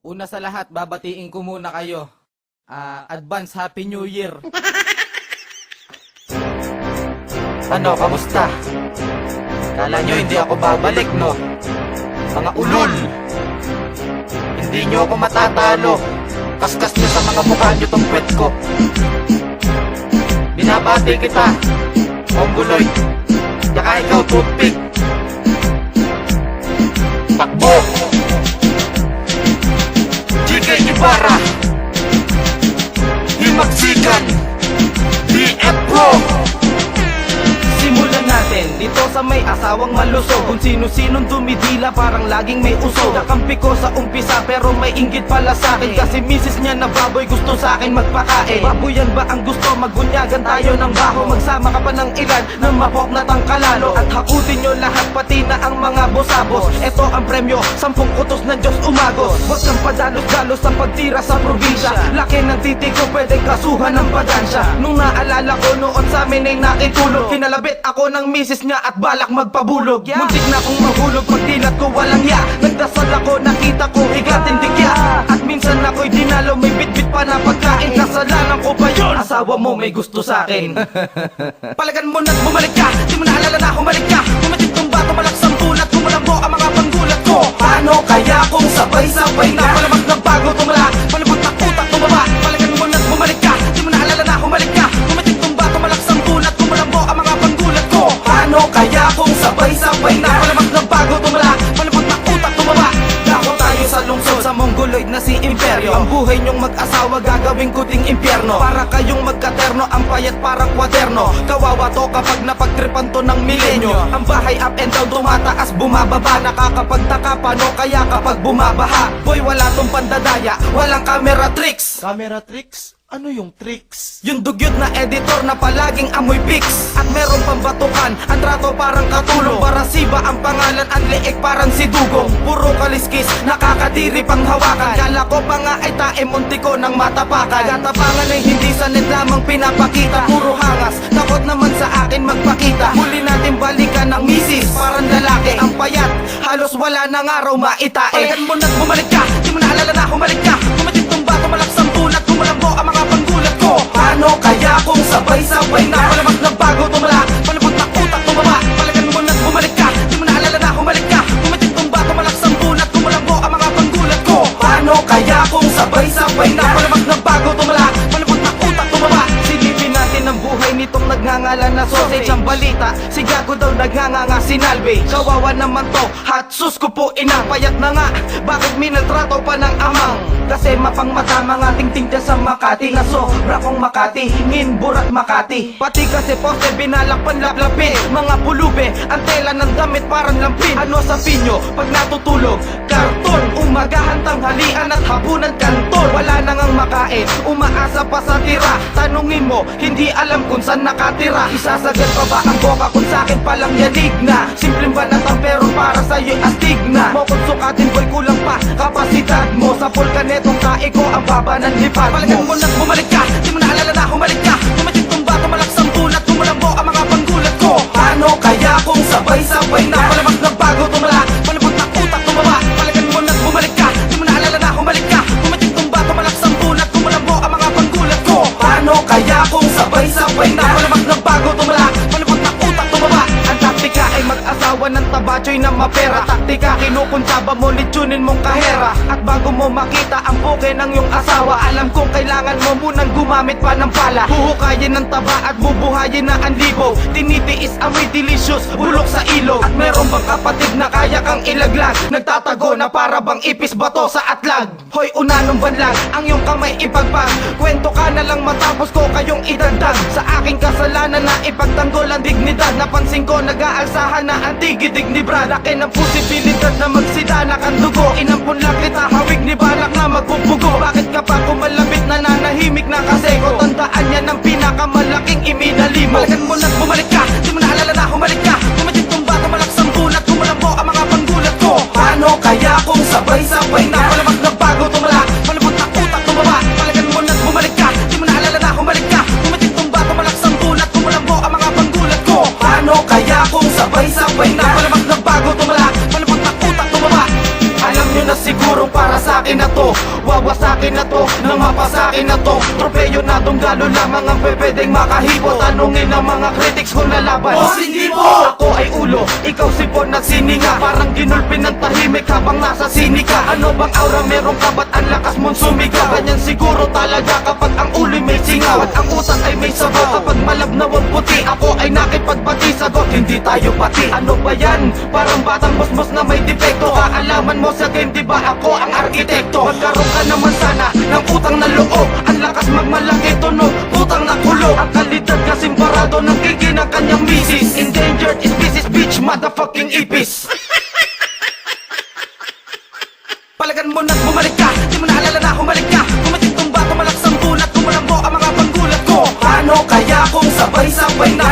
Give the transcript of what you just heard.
Una sa lahat, babatiin ko muna kayo. Advance Happy New Year. Ano, kamusta? Kala nyo hindi ako babalik, no? Mga ulol! Hindi nyo ako matatalo. Kaskas nyo sa mga mukha nyo tong kwet ko. Binabati kita, Mongoloid. Tsaka ikaw, toothpick. Takbo! GK Ibarra, Himagsikan, DF Pro. Simulan natin dito sa may asawang malusog. Kung sino-sinong dumidila parang laging may usog. Nakampi ko sa umpisa pero may inggit pala sa akin. Kasi misis niya na baboy gusto sa akin magpakain. Baboyan ba ang gusto? Magunyagan tayo ng baho. Magsama ka pa ng ilan na mapok na tangkalalo. At hakutin nyo lahat pati na ang mga bosabos. Ito ang premyo, 10 utos ng Diyos umagos. Huwag kang padalos-dalos sa pagtira sa probinsya. Laki ng titi ko pwede kasuhan ng pagansya. Nung naalala ko noon sa amin ay nakitulog. Kinalabit ako ng misis niya at balak magpabulog. Muntik na akong mahulog pag dilat ko walang ya. Nagdasal ako, nakita ko higatin digya. At minsan ako'y dinalo, may bitbit pa na pagkain. Kasalanan ko ba yun? Asawa mo may gusto sa'kin. Palagan mo na't bumalik ka, di mo naalala na humalik ka. Kumatit ng bato, malaksang tulad, kumulambo ang mga panggulat ko. Paano kaya kung sabay-sabay na palamag ng bago tumala, palibot na utak tumaba. Palagan mo na't bumalik ka, di mo naalala na humalik ka. Kumatit ng bato, malaksang tulad, kumulambo ang mga panggulat ko. Paano kaya kung sabay-sabay na palamag ng bago tumala, palibot na utak tumaba. Dako tayo sa lungsod sa Mongoloid na si Imperyo. Ang buhay niyong mag-asawa gagawin ko ding impyerno. Para kayong magkaterno, ang payat parang kwaderno. Kawawa to kapag napagtripan to ng milenyo. Ang bahay up and down, tumataas, bumababa. Nakakapagtaka paano kaya kapag bumabaha. Boy, wala tong pandadaya, walang camera tricks. Camera tricks? Ano yung tricks? Yung dugyot na editor na palaging amoy pics. At meron pang batukan, ang trato parang katulong. Barasiba ang pangalan, ang leeg parang si Dugong. Puro kaliskis, nakakadiri pang hawakan. Kala ko pa nga ay tae, munti ko ng matapakan. Gatapangan ay hindi sanid lamang pinapakita. Puro hangas, takot naman sa akin magpakita. Huli natin balikan ng misis, parang lalaki. Ang payat, halos wala nang araw maitae. Palagan mo na't bumalik ka, di mo naalala na humalik ka. Kumatit ng bato, malaksang tulad, kumulambo ang mga panggulat ko. Paano kaya kung sabay-sabay na palamag ng bago tumala, palibot na utak tumaba. Palagan mo na't bumalik ka, di mo naalala na humalik ka. Kumatit ng bato, malaksang tulad, kumulambo ang mga panggulat ko. Paano kaya kung sabay-sabay na palamag ng bago tumala, palibot na utak tumaba. Silipin natin ang buhay nitong nagngangalan na sausage. Ang balita, si Gago daw nagnganganga sinalvage. Kawawa naman to, hot sus ko po inapayat na nga. Bakit minaltrato pa ng amang? Kasi mapangmata mga tingting dyan sa Makati. Na sobra kong Makati, hingin burat Makati. Pati kasi poste binalakpan laplapin. Mga pulube, ang tela ng damit parang lampin. Ano sa pinyo, pag natutulog, karton. Umagahan, tanghalian at hapunan kanton. Wala nang ang makain, umaasa pa sa tira. Tanungin mo, hindi alam kung saan nakatira. Isasagad pa ba ang boka kung sa'kin palang yanig na? Simpleng banatang pero para sa'yo'y astig na. Mo kung sukatin boy kulang pa, kapasidad mo. Sa volkanetong tae ko ang baba ng lipad mo. Palagan mo na't bumalik ka, di mo naalala na humalik ka. Kumatit ng bato, malaksang tulad, kumulambo ang mga panggulat ko. Paano kaya kung sabay-sabay na palamag ng bago tumala, palibot na utak tumaba. Palagan mo na't bumalik ka, di mo naalala na humalik ka. Kumatit ng bato, malaksang tulad, kumulambo ang mga panggulat ko. Paano kaya kung sabay-sabay na palamag ng bago tumala, palibot na utak tumaba. Ang taktika ay mag-asawa ng tabachoy na mapera. Taktika, kinukunsaba mo, litsunin mong kahera. At bago mo makita ang puke ng iyong asawa, alam kong kailangan mo munang gumamit pa ng pala. Huhukayin ng taba at bubuhayin na ang libo. Tinitiis amoy delicious, bulok sa ilog. At meron bang kapatid na kaya kang ilaglag? Nagtatago na para bang ipis bato sa atlag. Hoy unanong banlag, ang iyong kamay ipagpag. Kwento ka na lang matapos ko kayong idagdag. Sa aking kasalanan na ipagtanggol ang dignidad. Napansin ko nag-aalsahan na ang tigidig ni Brad. Laki ng posibilidad na magsidanak ang dugo. Inampun lang kita, hawig ni balak na magpupugo. Bakit ka pa kumalapit na nanahimik na kasi ko? Tandaan yan ang pinakamalaking iminali mo. Palagan mo na't bumalik ka, di mo naalala na humalik ka. Kumatit ng bato, malaksang tulad, kumulambo ang mga panggulat ko. Paano kaya kung sabay-sabay na palamag ng bago tumala, palibot na utak tumaba. Palagan mo na't bumalik ka, di mo naalala na humalik ka. Kumatit ng bato, malaksang tulad, kumulambo ang mga panggulat ko. Paano kaya kung sabay-sabay na palamag ng bago tumala, palibot na utak tumaba. Alam nyo na sigurong para sa akin na to, wawasakin na to, nang mapasakin na to. Tropeyo na dunggalo lamang ang pwedeng makahipo. Tanungin ang mga critics kung lalaban. Boss, hindi po! Ako ay ulo, ikaw sipon na sininga. Parang ginulpin ng tahimik habang nasa sinika. Ano bang aura meron ka, ba't ang lakas mong sumigaw? Ganyan siguro talaga kapag ang ulo'y may singaw at ang utak ay may sagot. Kapag malabnaw ang puti, ako ay nakipagbati. Sagot, hindi tayo pati. Ano ba yan? Parang batang musmos na may depekto. Kaalaman mo sa game, di ba ako ang arkitekto? Magkaroon ka naman sana ng utang na loob. Ang lakas magmalaki tunog, utang na kulog. Ang kalidad kasing parado ng kiki ng kanyang misis. Endangered species, bitch, motherfucking ipis. Palagan mo na't bumalik ka, di mo naalala na humalik ka. Kumiting tumba, tumalak sa bulat, kumulambo ang mga panggulat ko. Paano kaya kung sabay-sabay na